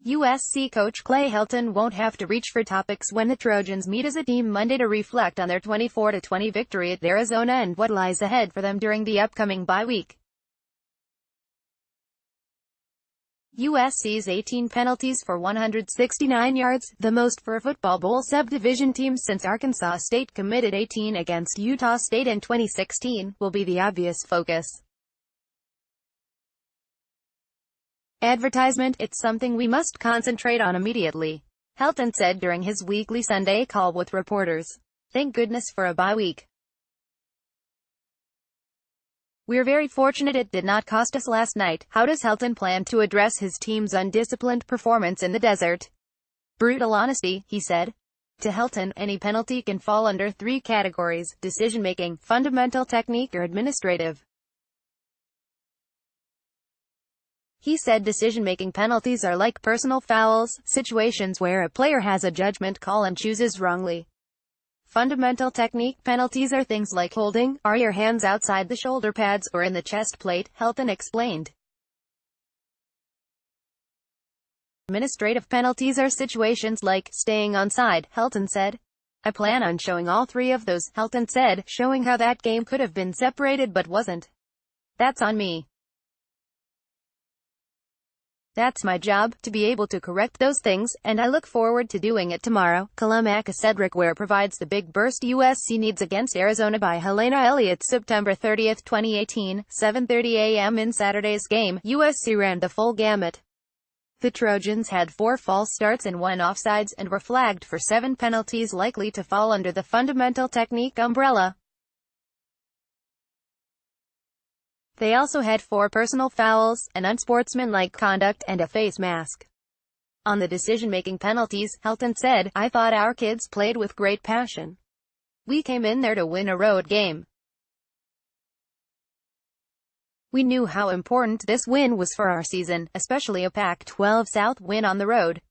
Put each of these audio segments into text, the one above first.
USC coach Clay Helton won't have to reach for topics when the Trojans meet as a team Monday to reflect on their 24-20 victory at Arizona and what lies ahead for them during the upcoming bye week. USC's 18 penalties for 169 yards, the most for a football bowl subdivision team since Arkansas State committed 18 against Utah State in 2016, will be the obvious focus. Advertisement, it's something we must concentrate on immediately, Helton said during his weekly Sunday call with reporters. Thank goodness for a bye week. We're very fortunate it did not cost us last night. How does Helton plan to address his team's undisciplined performance in the desert? Brutal honesty, he said. To Helton, any penalty can fall under three categories: decision-making, fundamental technique, or administrative. He said decision-making penalties are like personal fouls, situations where a player has a judgment call and chooses wrongly. Fundamental technique penalties are things like holding, are your hands outside the shoulder pads or in the chest plate, Helton explained. Administrative penalties are situations like staying onside, Helton said. I plan on showing all three of those, Helton said, showing how that game could have been separated but wasn't. That's on me. That's my job, to be able to correct those things, and I look forward to doing it tomorrow. Kalamaka Cedric Ware provides the big burst USC needs against Arizona by Helena Elliott. September 30, 2018, 7:30 a.m. in Saturday's game, USC ran the full gamut. The Trojans had 4 false starts and 1 offsides, and were flagged for 7 penalties likely to fall under the fundamental technique umbrella. They also had 4 personal fouls, an unsportsmanlike conduct, and a face mask. On the decision-making penalties, Helton said, I thought our kids played with great passion. We came in there to win a road game. We knew how important this win was for our season, especially a Pac-12 South win on the road.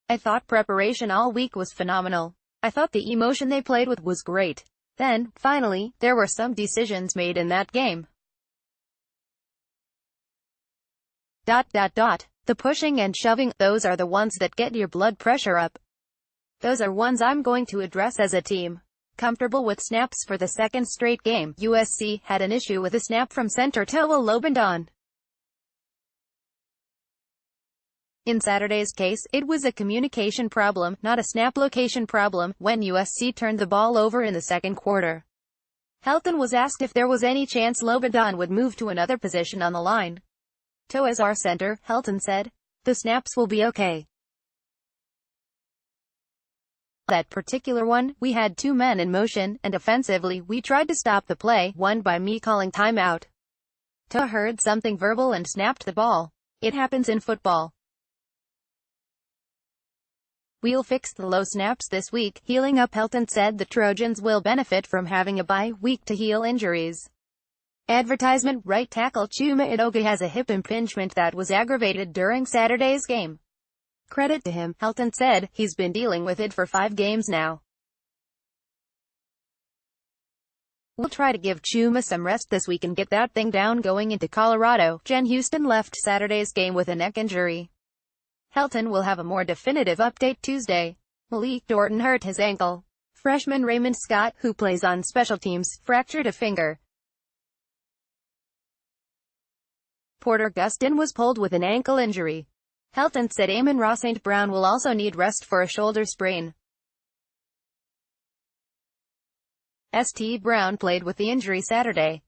I thought preparation all week was phenomenal. I thought the emotion they played with was great. Then, finally, there were some decisions made in that game. The pushing and shoving, those are the ones that get your blood pressure up. Those are ones I'm going to address as a team. Comfortable with snaps for the second straight game, USC had an issue with a snap from center Toa Lobendon. In Saturday's case, it was a communication problem, not a snap location problem, when USC turned the ball over in the second quarter. Helton was asked if there was any chance Lobendon would move to another position on the line. Toa's our center, Helton said. The snaps will be okay. That particular one, we had 2 men in motion, and offensively, we tried to stop the play, won by me calling timeout. Toa heard something verbal and snapped the ball. It happens in football. We'll fix the low snaps this week. Healing up, Helton said. The Trojans will benefit from having a bye week to heal injuries. Advertisement, right tackle Chuma Edoga has a hip impingement that was aggravated during Saturday's game. Credit to him, Helton said, he's been dealing with it for 5 games now. We'll try to give Chuma some rest this week and get that thing down going into Colorado. Jen Houston left Saturday's game with a neck injury. Helton will have a more definitive update Tuesday. Malik Dorton hurt his ankle. Freshman Raymond Scott, who plays on special teams, fractured a finger. Porter Gustin was pulled with an ankle injury. Helton said Amon-Ra St. Brown will also need rest for a shoulder sprain. St. Brown played with the injury Saturday.